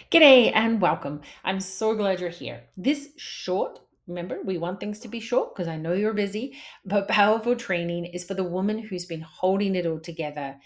G'day and welcome. I'm so glad you're here. This short, remember, we want things to be short because I know you're busy, but powerful training is for the woman who's been holding it all together.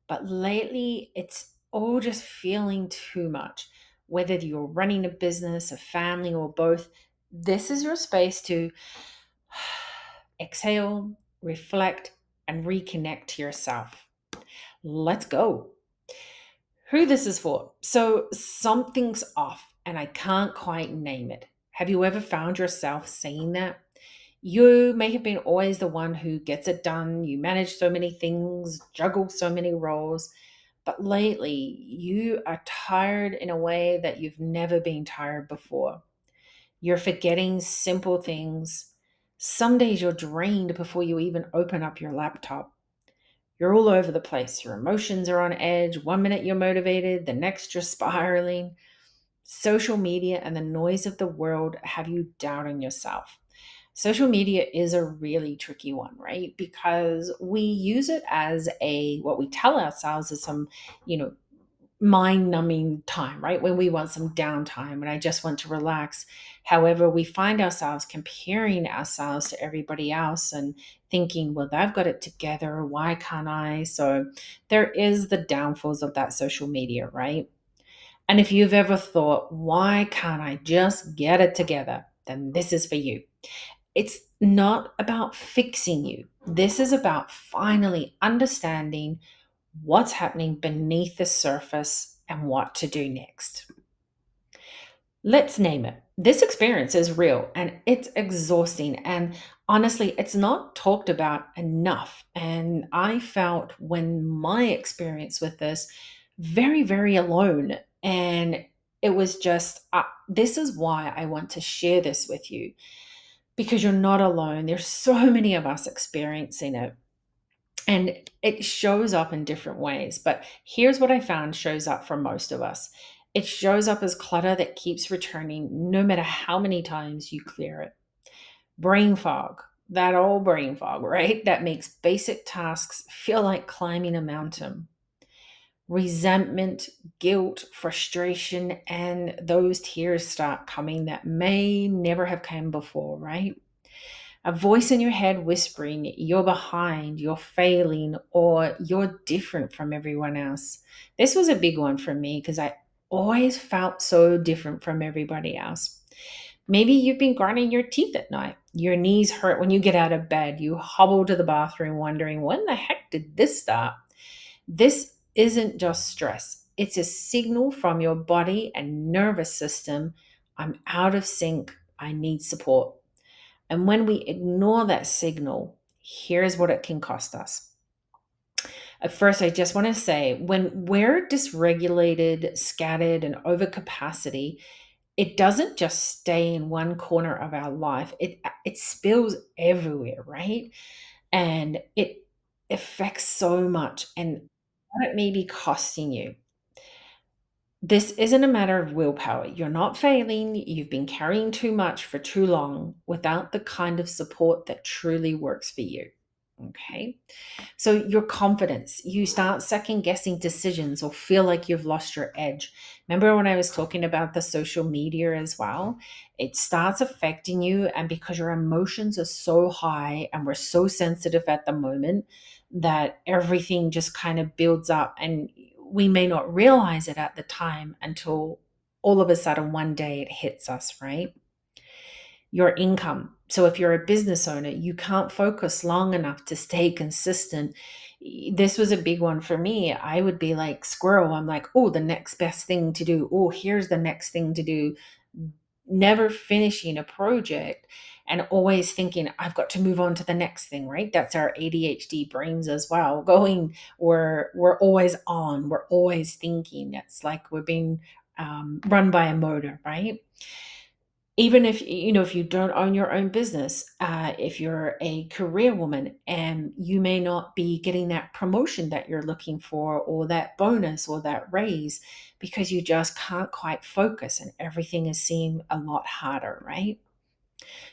But lately, it's all just feeling too much. Whether you're running a business, a family, or both, this is your space to exhale, reflect, and reconnect to yourself. Let's go. Who this is for. So something's off and I can't quite name it. Have you ever found yourself saying that? You may have been always the one who gets it done. You manage so many things, juggle so many roles, but lately you are tired in a way that you've never been tired before. You're forgetting simple things. Some days you're drained before you even open up your laptop. You're all over the place. Your emotions are on edge. One minute you're motivated, the next you're spiraling. Social media and the noise of the world have you doubting yourself. Social media is a really tricky one, right? Because we use it as what we tell ourselves is some, you know, mind numbing time, right? When we want some downtime and I just want to relax. However, we find ourselves comparing ourselves to everybody else and thinking, well, they've got it together. Why can't I? So there is the downfalls of that social media, right? And if you've ever thought, why can't I just get it together? Then this is for you. It's not about fixing you. This is about finally understanding what's happening beneath the surface and what to do next. Let's name it. This experience is real and it's exhausting. And honestly, it's not talked about enough. And I felt when my experience with this very, very alone. And it was just, this is why I want to share this with you because you're not alone. There's so many of us experiencing it. And it shows up in different ways. But here's what I found shows up for most of us it shows up as clutter that keeps returning no matter how many times you clear it. Brain fog, that old brain fog, right? That makes basic tasks feel like climbing a mountain. Resentment, guilt, frustration, and those tears start coming that may never have come before, right? A voice in your head whispering, you're behind, you're failing, or you're different from everyone else. This was a big one for me because I always felt so different from everybody else. Maybe you've been grinding your teeth at night. Your knees hurt when you get out of bed. You hobble to the bathroom wondering, when the heck did this start? This isn't just stress, it's a signal from your body and nervous system. I'm out of sync. I need support. And when we ignore that signal, here's what it can cost us. At first, I just want to say when we're dysregulated, scattered, and overcapacity, it doesn't just stay in one corner of our life. It spills everywhere, right? And it affects so much and what it may be costing you. This isn't a matter of willpower. You're not failing. You've been carrying too much for too long without the kind of support that truly works for you. Okay. So, your confidence, you start second guessing decisions or feel like you've lost your edge. Remember when I was talking about the social media as well? It starts affecting you. And because your emotions are so high and we're so sensitive at the moment, that everything just kind of builds up. And we may not realize it at the time until all of a sudden one day it hits us, right? Your income. So if you're a business owner, you can't focus long enough to stay consistent. This was a big one for me. I would be like squirrel. I'm like, oh, the next best thing to do. Oh, here's the next thing to do. Never finishing a project and always thinking I've got to move on to the next thing, right? That's our ADHD brains as well. We're always on. We're always thinking. It's like we're being run by a motor, right? Even if if you don't own your own business, if you're a career woman and you may not be getting that promotion that you're looking for or that bonus or that raise because you just can't quite focus and everything is seem a lot harder, right?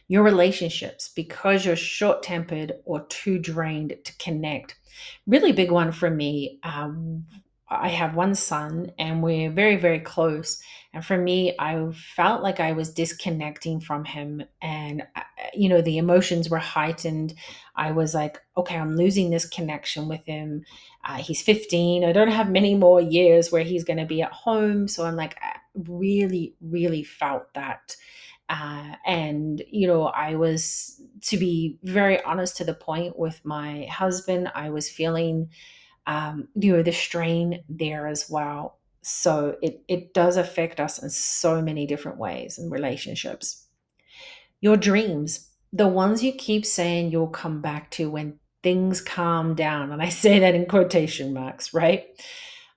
Your relationships, because you're short tempered or too drained to connect. Really big one for me. I have one son and we're very, very close. And for me, I felt like I was disconnecting from him. And, the emotions were heightened. I was like, okay, I'm losing this connection with him. He's 15. I don't have many more years where he's going to be at home. So I'm like, I really, really felt that. I was, to be very honest, to the point with my husband, I was feeling the strain there as well. So it does affect us in so many different ways in relationships. Your dreams, the ones you keep saying you'll come back to when things calm down. And I say that in quotation marks, right?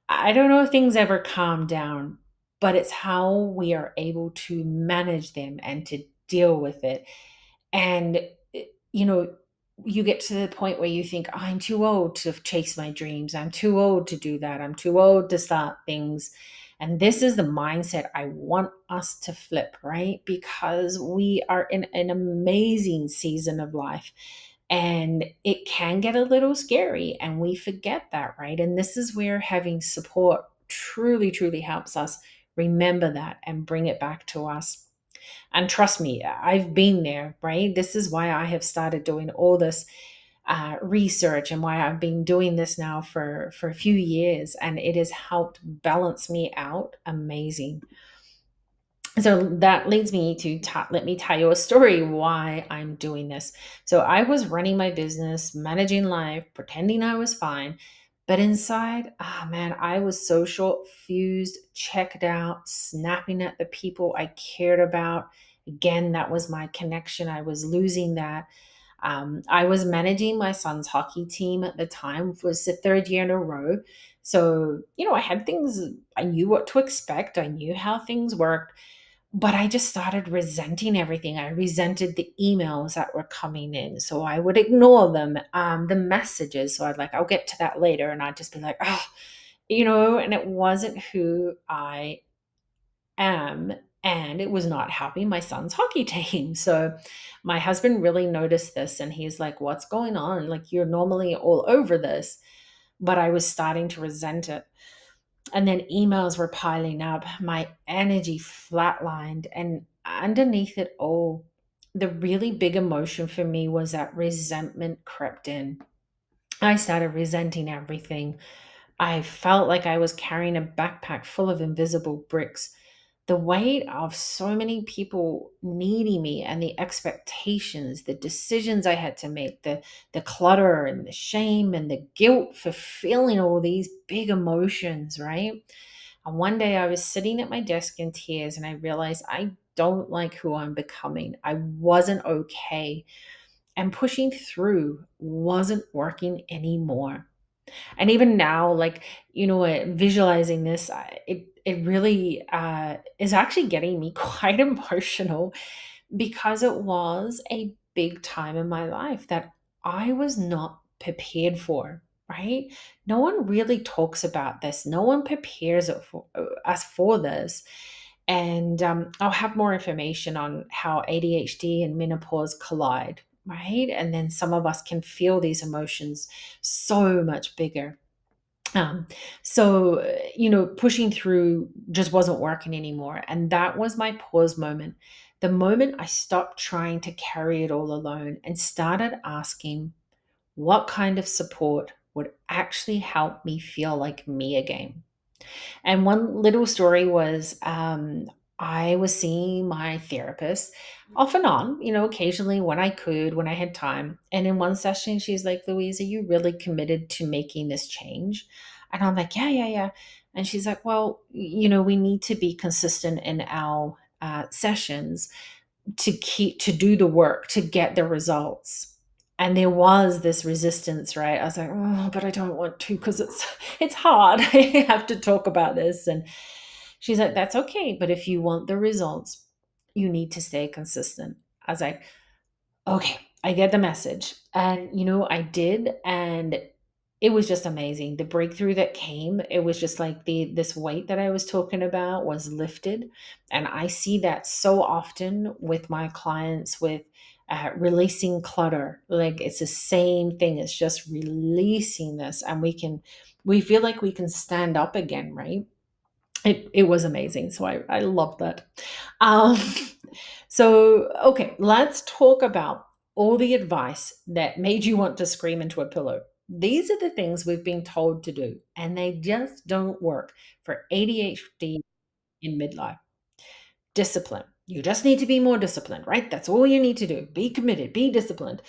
I don't know if things ever calm down, but it's how we are able to manage them and to deal with it. And, you know, you get to the point where you think, "Oh, I'm too old to chase my dreams. I'm too old to do that. I'm too old to start things." And this is the mindset I want us to flip, right? Because we are in an amazing season of life and it can get a little scary and we forget that, right? And this is where having support truly, truly helps us remember that and bring it back to us. And trust me, I've been there, right? This is why I have started doing all this research and why I've been doing this now for a few years, and it has helped balance me out amazing. So that leads me to let me tell you a story why I'm doing this. So I was running my business, managing life, pretending I was fine, but inside, ah man, I was so short fused, checked out, snapping at the people I cared about. Again, that was my connection. I was losing that. I was managing my son's hockey team at the time. It was the third year in a row. So, I had things, I knew what to expect. I knew how things worked, but I just started resenting everything. I resented the emails that were coming in. So I would ignore them, the messages. So I'll get to that later. And I'd just be like, oh, and it wasn't who I am. And it was not helping my son's hockey team. So my husband really noticed this and he's like, what's going on? Like, you're normally all over this. But I was starting to resent it. And then emails were piling up. My energy flatlined. And underneath it all, the really big emotion for me was that resentment crept in. I started resenting everything. I felt like I was carrying a backpack full of invisible bricks. The weight of so many people needing me and the expectations, the decisions I had to make, the clutter and the shame and the guilt for feeling all these big emotions, right? And one day I was sitting at my desk in tears and I realized I don't like who I'm becoming. I wasn't okay. And pushing through wasn't working anymore. And even now, like, visualizing this, it really is actually getting me quite emotional because it was a big time in my life that I was not prepared for, right? No one really talks about this. No one prepares us for this. And I'll have more information on how ADHD and menopause collide, right? And then some of us can feel these emotions so much bigger. Um, Pushing through just wasn't working anymore. And that was my pause moment. The moment I stopped trying to carry it all alone and started asking what kind of support would actually help me feel like me again. And one little story was I was seeing my therapist off and on, occasionally when I could, when I had time. And in one session, she's like, Louise, are you really committed to making this change? And I'm like, yeah, yeah, yeah. And she's like, well, we need to be consistent in our sessions to do the work, to get the results. And there was this resistance, right? I was like, oh, but I don't want to because it's hard. I have to talk about this. And she's like, that's okay. But if you want the results, you need to stay consistent. I was like, okay, I get the message. And I did, and it was just amazing. The breakthrough that came, it was just like this weight that I was talking about was lifted. And I see that so often with my clients with releasing clutter. Like, it's the same thing. It's just releasing this, and we can We feel like we can stand up again, right? It was amazing. So I love that. Um, so, okay, let's talk about all the advice that made you want to scream into a pillow. These are the things we've been told to do, and they just don't work for ADHD in midlife. Discipline. You just need to be more disciplined, right? That's all you need to do. Be committed, be disciplined.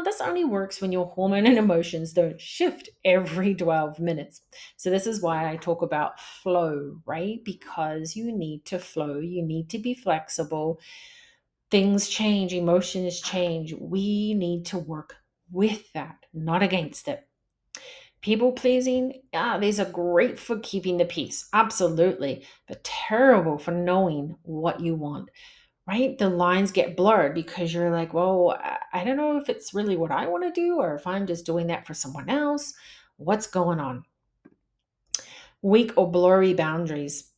This only works when your hormone and emotions don't shift every 12 minutes. So, this is why I talk about flow, right? Because you need to flow, you need to be flexible. Things change, emotions change. We need to work with that, not against it. People pleasing, these are great for keeping the peace, absolutely, but terrible for knowing what you want, right? The lines get blurred because you're like, well, I don't know if it's really what I want to do or if I'm just doing that for someone else. What's going on? Weak or blurry boundaries.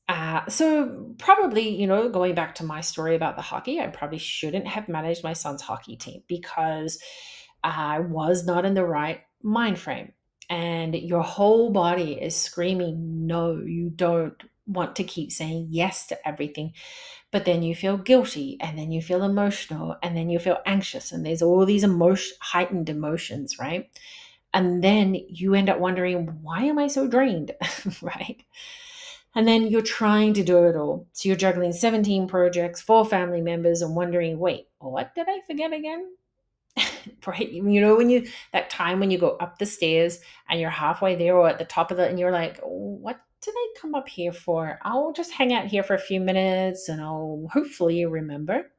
So probably, going back to my story about the hockey, I probably shouldn't have managed my son's hockey team because I was not in the right mind frame. And your whole body is screaming, no, you don't want to keep saying yes to everything. But then you feel guilty and then you feel emotional and then you feel anxious. And there's all these heightened emotions, right? And then you end up wondering, why am I so drained? Right? And then you're trying to do it all. So you're juggling 17 projects, four family members, and wondering, wait, what did I forget again? Right? When that time when you go up the stairs and you're halfway there or at the top of and you're like, what did I come up here for? I'll just hang out here for a few minutes and I'll hopefully remember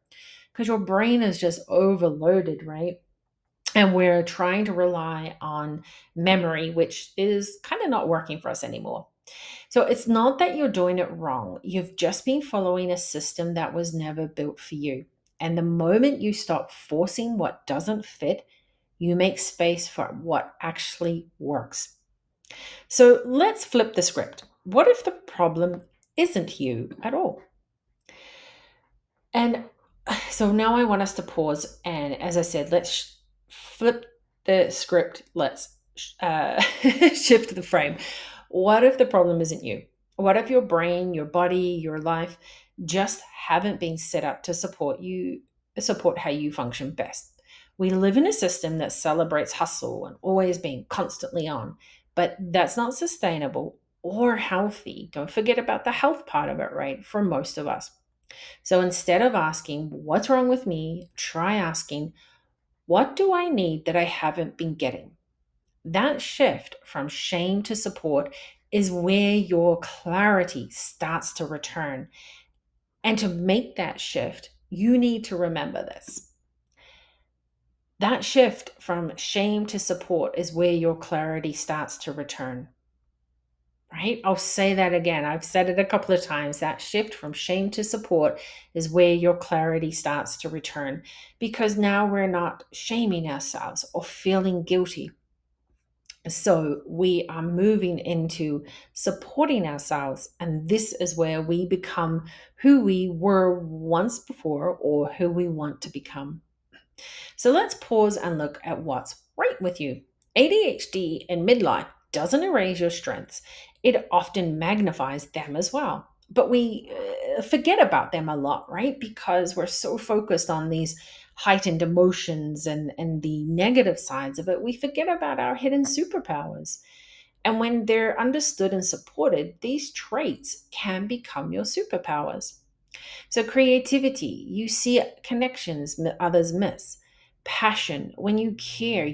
because your brain is just overloaded, right? And we're trying to rely on memory, which is kind of not working for us anymore. So it's not that you're doing it wrong. You've just been following a system that was never built for you. And the moment you stop forcing what doesn't fit, you make space for what actually works. So let's flip the script. What if the problem isn't you at all? And so now I want us to pause. And as I said, let's flip the script. Let's shift the frame. What if the problem isn't you? What if your brain, your body, your life just haven't been set up to support how you function best? We live in a system that celebrates hustle and always being constantly on, but that's not sustainable or healthy. Don't forget about the health part of it, right? For most of us. So instead of asking, what's wrong with me? Try asking, what do I need that I haven't been getting? That shift from shame to support is where your clarity starts to return. And to make that shift, you need to remember this. That shift from shame to support is where your clarity starts to return. Right? I'll say that again. I've said it a couple of times. That shift from shame to support is where your clarity starts to return because now we're not shaming ourselves or feeling guilty. So we are moving into supporting ourselves. And this is where we become who we were once before or who we want to become. So let's pause and look at what's right with you. ADHD in midlife doesn't erase your strengths, it often magnifies them as well. But we forget about them a lot, right? Because we're so focused on these heightened emotions and the negative sides of it, we forget about our hidden superpowers. And when they're understood and supported, these traits can become your superpowers. So, creativity, you see connections others miss. Passion, when you care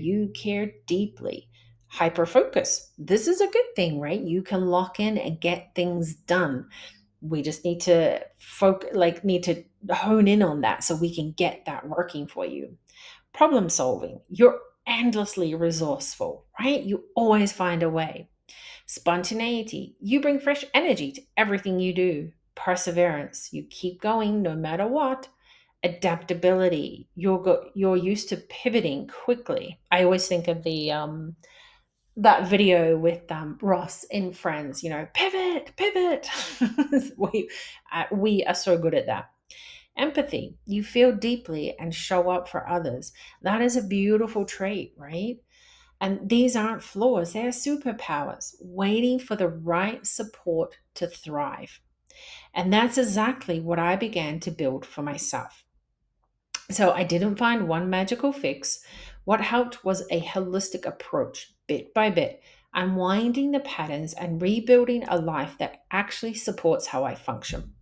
deeply. Hyper focus, this is a good thing, right? You can lock in and get things done. We just need to need to hone in on that so we can get that working for you. Problem solving, you're endlessly resourceful, right? You always find a way. Spontaneity, you bring fresh energy to everything you do. Perseverance, you keep going no matter what. Adaptability, you're used to pivoting quickly. I always think of the that video with Ross in Friends, pivot, pivot. We are so good at that. Empathy, you feel deeply and show up for others. That is a beautiful trait, right? And these aren't flaws, they're superpowers waiting for the right support to thrive. And that's exactly what I began to build for myself. So I didn't find one magical fix. What helped was a holistic approach, bit by bit, unwinding the patterns and rebuilding a life that actually supports how I function.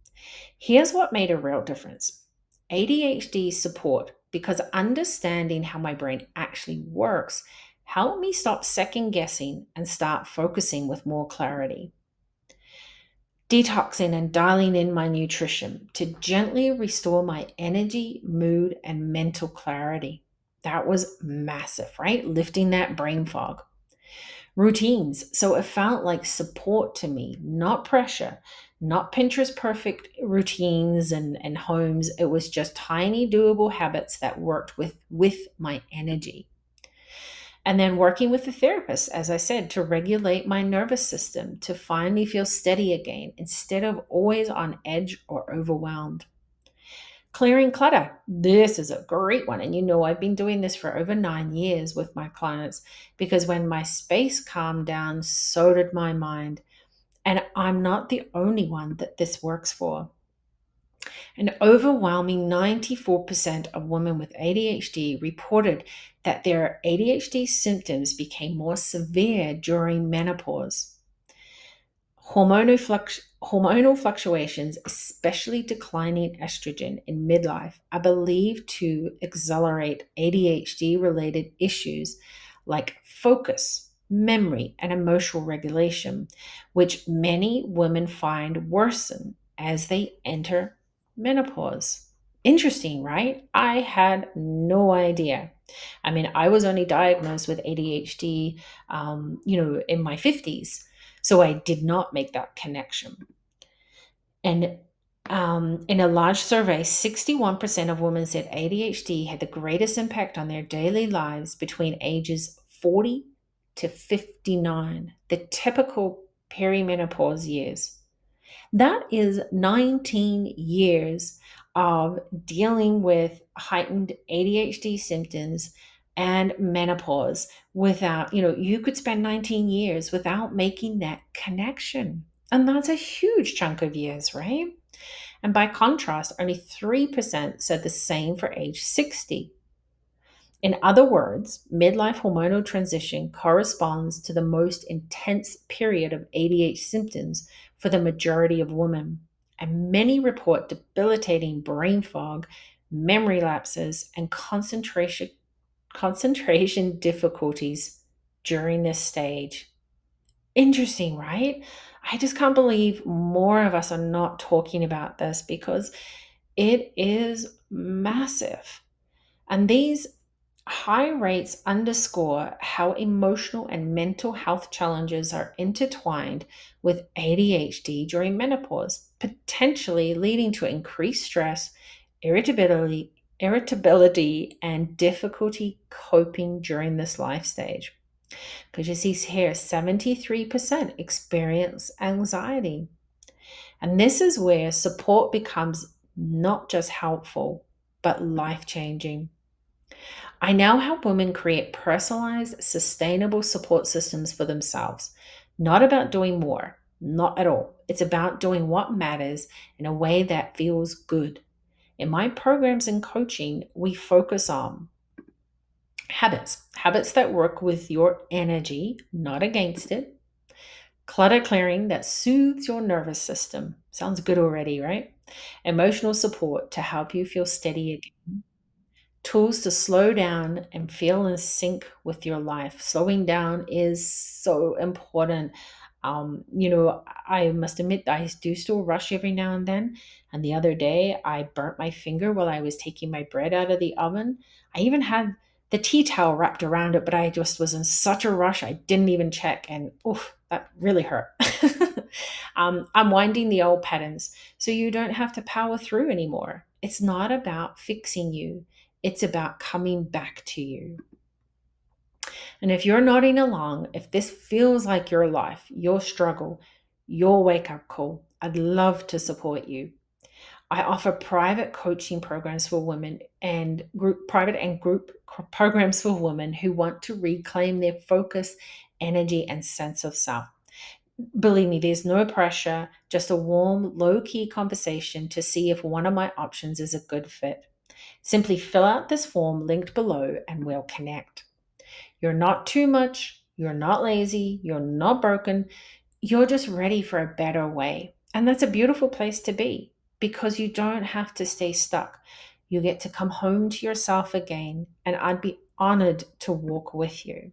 Here's what made a real difference: ADHD support, because understanding how my brain actually works helped me stop second guessing and start focusing with more clarity. Detoxing and dialing in my nutrition to gently restore my energy, mood, and mental clarity. That was massive, right? Lifting that brain fog. Routines. So it felt like support to me, not pressure, not Pinterest perfect routines and homes. It was just tiny, doable habits that worked with my energy. And then working with a therapist, as I said, to regulate my nervous system, to finally feel steady again instead of always on edge or overwhelmed. Clearing clutter. This is a great one. And you know, I've been doing this for over 9 years with my clients because when my space calmed down, so did my mind. And I'm not the only one that this works for. An overwhelming 94% of women with ADHD reported that their ADHD symptoms became more severe during menopause. Hormonal fluctuations, especially declining estrogen in midlife, are believed to accelerate ADHD related issues like focus, memory, and emotional regulation, which many women find worsen as they enter menopause. Interesting, right? I had no idea. I mean, I was only diagnosed with ADHD, in my 50s. So I did not make that connection. And in a large survey, 61% of women said ADHD had the greatest impact on their daily lives between ages 40 to 59, the typical perimenopause years. That is 19 years of dealing with heightened ADHD symptoms and menopause without, you could spend 19 years without making that connection. And that's a huge chunk of years, right? And by contrast, only 3% said the same for age 60. In other words, midlife hormonal transition corresponds to the most intense period of ADHD symptoms for the majority of women, and many report debilitating brain fog, memory lapses, and concentration difficulties during this stage. Interesting, right? I just can't believe more of us are not talking about this because it is massive. And these high rates underscore how emotional and mental health challenges are intertwined with ADHD during menopause, potentially leading to increased stress, irritability, and difficulty coping during this life stage. Because you see here, 73% experience anxiety. And this is where support becomes not just helpful, but life changing. I now help women create personalized, sustainable support systems for themselves. Not about doing more, not at all. It's about doing what matters in a way that feels good. In my programs and coaching, we focus on habits that work with your energy, not against it. Clutter clearing that soothes your nervous system. Sounds good already, right? Emotional support to help you feel steady again. Tools to slow down and feel in sync with your life. Slowing down is so important. I must admit, I do still rush every now and then. And the other day, I burnt my finger while I was taking my bread out of the oven. I even had the tea towel wrapped around it, but I just was in such a rush, I didn't even check. And oof, that really hurt. I'm winding the old patterns so you don't have to power through anymore. It's not about fixing you, it's about coming back to you. And if you're nodding along, if this feels like your life, your struggle, your wake up call, I'd love to support you. I offer private coaching programs for women and group programs for women who want to reclaim their focus, energy, and sense of self. Believe me, there's no pressure, just a warm, low key conversation to see if one of my options is a good fit. Simply fill out this form linked below and we'll connect. You're not too much, you're not lazy, you're not broken, you're just ready for a better way. And that's a beautiful place to be because you don't have to stay stuck. You get to come home to yourself again, and I'd be honored to walk with you.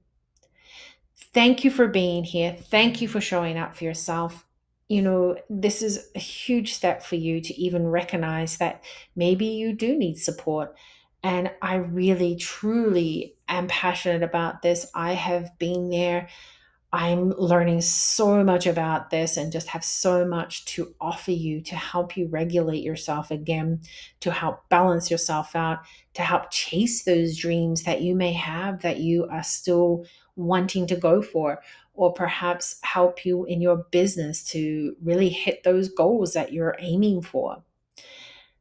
Thank you for being here. Thank you for showing up for yourself. This is a huge step for you to even recognize that maybe you do need support. And I really, truly am passionate about this. I have been there. I'm learning so much about this and just have so much to offer you to help you regulate yourself again, to help balance yourself out, to help chase those dreams that you may have that you are still wanting to go for, or perhaps help you in your business to really hit those goals that you're aiming for.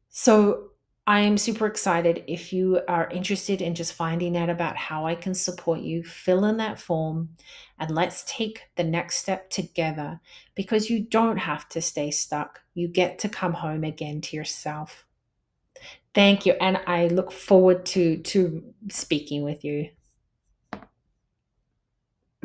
So I am super excited. If you are interested in just finding out about how I can support you, fill in that form and let's take the next step together because you don't have to stay stuck. You get to come home again to yourself. Thank you. And I look forward to speaking with you.